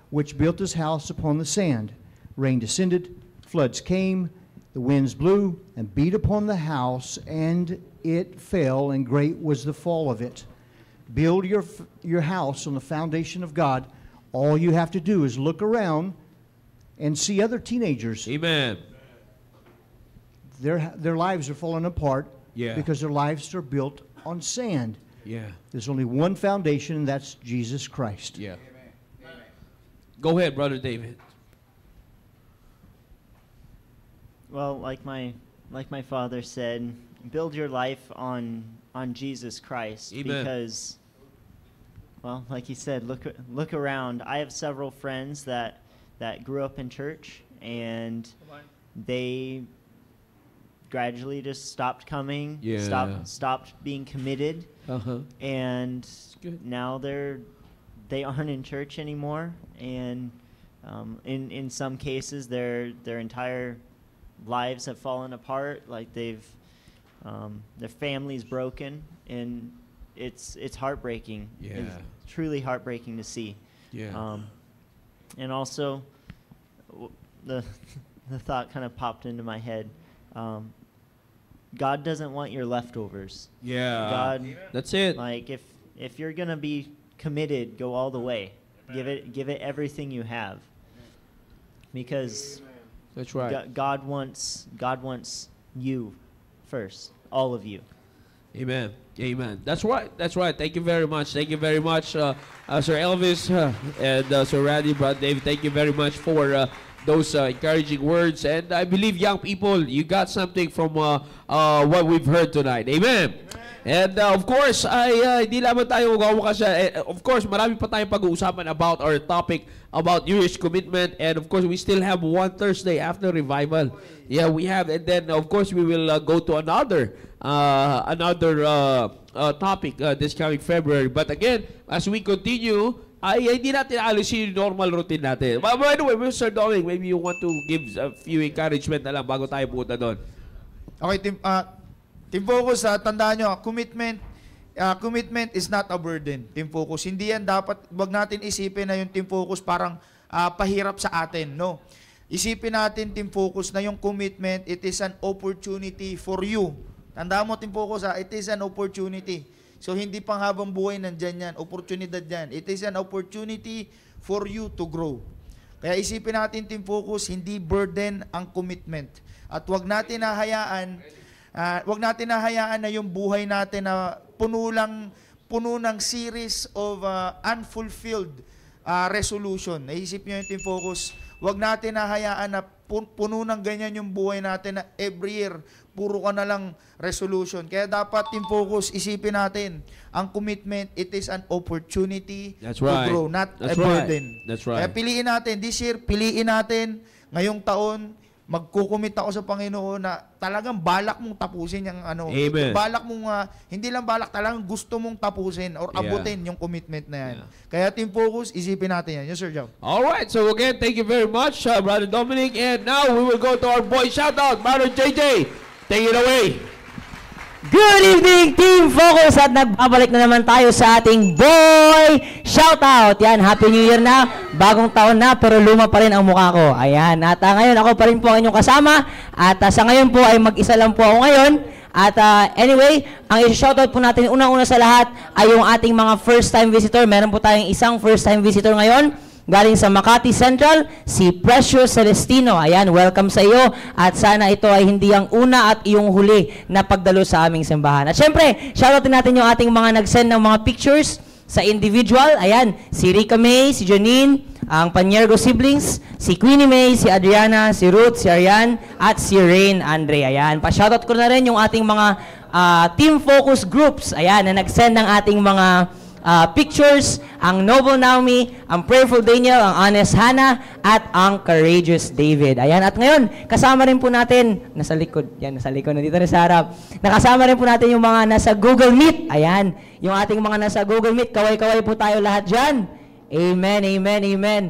which built his house upon the sand. Rain descended, floods came, the winds blew, and beat upon the house, and it fell, and great was the fall of it." Build your house on the foundation of God. All you have to do is look around and see other teenagers. Amen. Their lives are falling apart Yeah. because their lives are built on sand. Yeah. There's only one foundation, and that's Jesus Christ. Yeah. Go ahead, Brother David. Well, like my father said, build your life on Jesus Christ. Amen. Because, well, like he said, look around. I have several friends that grew up in church, and they gradually just stopped coming, Yeah. stopped being committed, Uh-huh. and good. now they aren't in church anymore, and in some cases their entire lives have fallen apart. Like their family's broken, and it's heartbreaking. Yeah. It's truly heartbreaking to see. Yeah. And also the thought kind of popped into my head. God doesn't want your leftovers. Yeah. God, That's it. like if you're gonna be committed, go all the way. Give it everything you have. Because That's right. God wants you first, all of you. Amen. Amen. That's right. That's right. Thank you very much. Thank you very much, Sir Elvis and Sir Randy, Brother David. Thank you very much for those encouraging words. And I believe, young people, you got something from what we've heard tonight. Amen. And of course, hindi lamang tayo magwawakas. Of course, marami pa tayong pag-uusapan about our topic about New Year's commitment. And of course, we still have one Thursday after revival. Yeah, we have. And then, of course, we will go to another topic this coming February. But again, as we continue, ay hindi natin alisin yung normal routine natin. But anyway, Mr. Doming, maybe you want to give a few encouragement na lang bago tayo punta doon. Okay, Team Focus, tandaan nyo, commitment is not a burden, Team Focus. Hindi yan dapat, wag natin isipin na yung Team Focus parang pahirap sa atin, no? isipin natin, Team Focus, na yung commitment, it is an opportunity for you. Tandaan mo, Team Focus, ha? It is an opportunity. So, hindi pang habang buhay nandyan yan. Oportunidad yan. It is an opportunity for you to grow. Kaya isipin natin, Team Focus, hindi burden ang commitment. At wag natin nahayaan na yung buhay natin na puno ng series of unfulfilled resolution. Naisip nyo yung Team Focus, wag natin nahayaan na puno ng ganyan yung buhay natin na every year, puro ka na lang resolution. Kaya dapat, Team Focus, isipin natin, ang commitment, it is an opportunity That's to right. grow, not That's a burden. right. That's right. Kaya piliin natin, this year, piliin natin, ngayong taon, magkukumit ako sa Panginoon na talagang balak mong tapusin yung ano. Amen. Balak mong, hindi lang balak, talagang gusto mong tapusin or Yeah. abutin yung commitment na yan. Yeah. Kaya Team Focus, isipin natin yan. Yes, Sir Joe. All right, so again, thank you very much, Brother Dominic. And now we will go to our boy shoutout, Brother JJ. Take it away. Good evening, Team Focus! At nagbabalik na naman tayo sa ating boy shoutout. Yan, Happy New Year na, bagong taon na, pero luma pa rin ang mukha ko. Ayan, at ngayon ako pa rin po ang inyong kasama. At sa ngayon po ay mag-isa lang po ako ngayon. At anyway, ang i-shoutout po natin unang-una sa lahat ay yung ating mga first-time visitor. Meron po tayong isang first-time visitor ngayon. Galing sa Makati Central, si Precious Celestino. Ayan, welcome sa iyo. At sana ito ay hindi ang una at iyong huli na pagdalo sa aming simbahan. At syempre, shoutoutin natin yung ating mga nag-send ng mga pictures sa individual. Ayan, si Rica May, si Janine, ang Paniergo siblings, si Queenie May, si Adriana, si Ruth, si Ariane, at si Rain Andre. Ayan, pa-shoutout ko na rin yung ating mga Team Focus groups. Ayan, na nag-send ng ating mga pictures, ang Noble Naomi, ang Prayerful Daniel, ang Honest Hannah, at ang Courageous David. Ayan, at ngayon, kasama rin po natin, nasa likod, yan, nasa likod, nandito na sa harap. Nakasama rin po natin yung mga nasa Google Meet. Ayan, yung ating mga nasa Google Meet, kaway-kaway po tayo lahat dyan. Amen, amen, amen.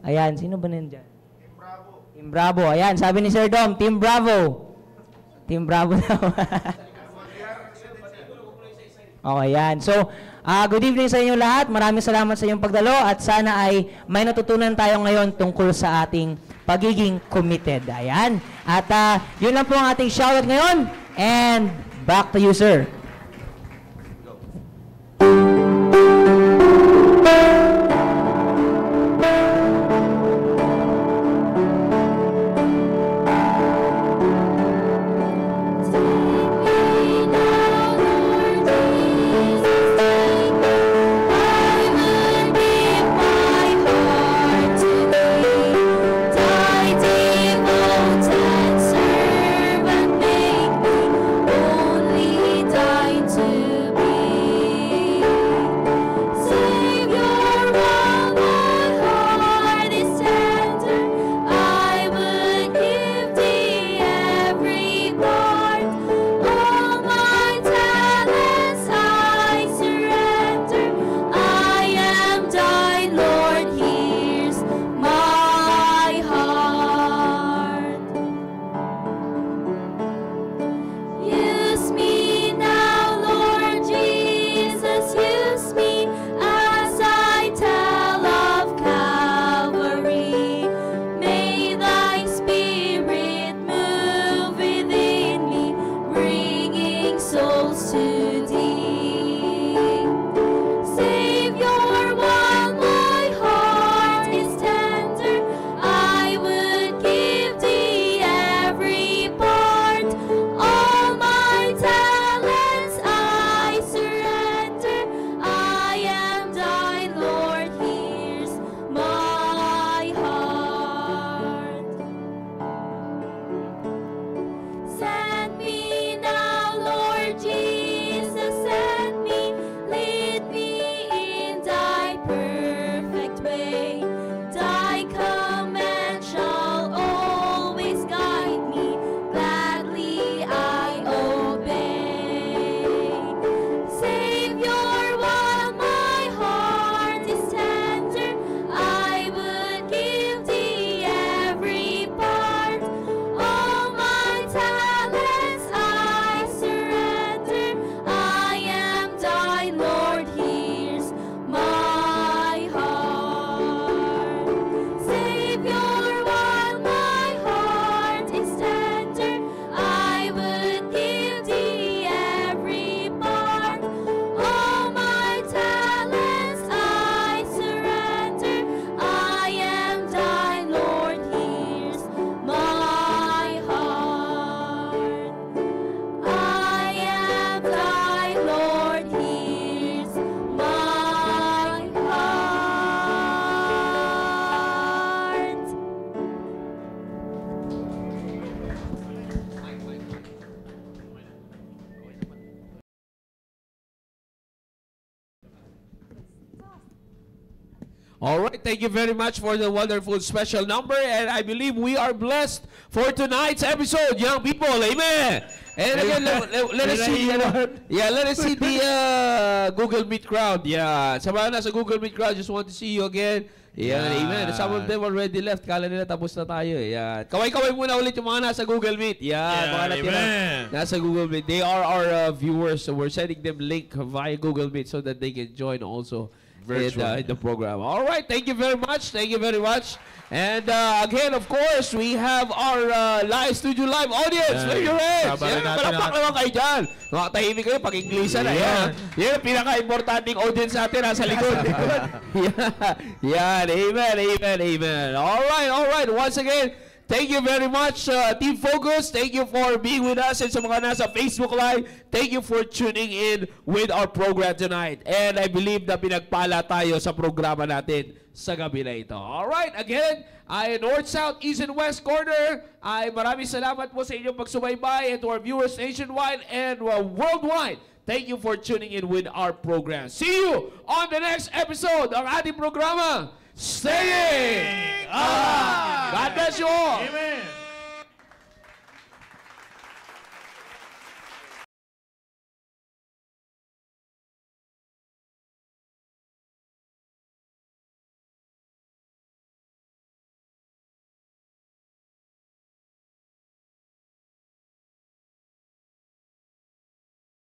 Ayan, sino ba nandiyan? Team Bravo. Team Bravo, ayan, sabi ni Sir Dom, Team Bravo. Team Bravo daw. Okay, yan. So, good evening sa inyo lahat. Maraming salamat sa inyong pagdalo at sana ay may natutunan tayo ngayon tungkol sa ating pagiging committed. Ayan. At yun lang po ang ating shoutout ngayon. And back to you, sir. Only die. All right, thank you very much for the wonderful special number, and I believe we are blessed for tonight's episode, young people. Amen. And again, let us see. Let us see the Google Meet crowd. Yeah, sa mga nasa Google Meet crowd, just want to see you again. Yeah, amen. Some of them already left. Kala nila tapos na tayo. Yeah. Kaway-kaway muna ulit yung mga nasa Google Meet. Yeah, mga natira nasa Google Meet. They are our viewers, so we're sending them link via Google Meet so that they can join also in the program. All right, thank you very much. Thank you very much. And again, of course, we have our live studio live audience. Wave your hands. Yan, malapak naman kayo dyan. Mga tahimik kayo, pag-Inglesan na. Yan ang pinaka-importanting audience natin nasa likod. Yan, amen, amen, amen. All right. Once again, thank you very much, Team Focus. Thank you for being with us. And sa mga nasa Facebook Live, thank you for tuning in with our program tonight. And I believe na pinagpala tayo sa programa natin sa gabi na ito. Alright, again, North, South, East, and West Corner, maraming salamat po sa inyong pagsubaybay and to our viewers nationwide and worldwide. Thank you for tuning in with our program. See you on the next episode ng ating programa, Staying Alive! God bless you all! Amen!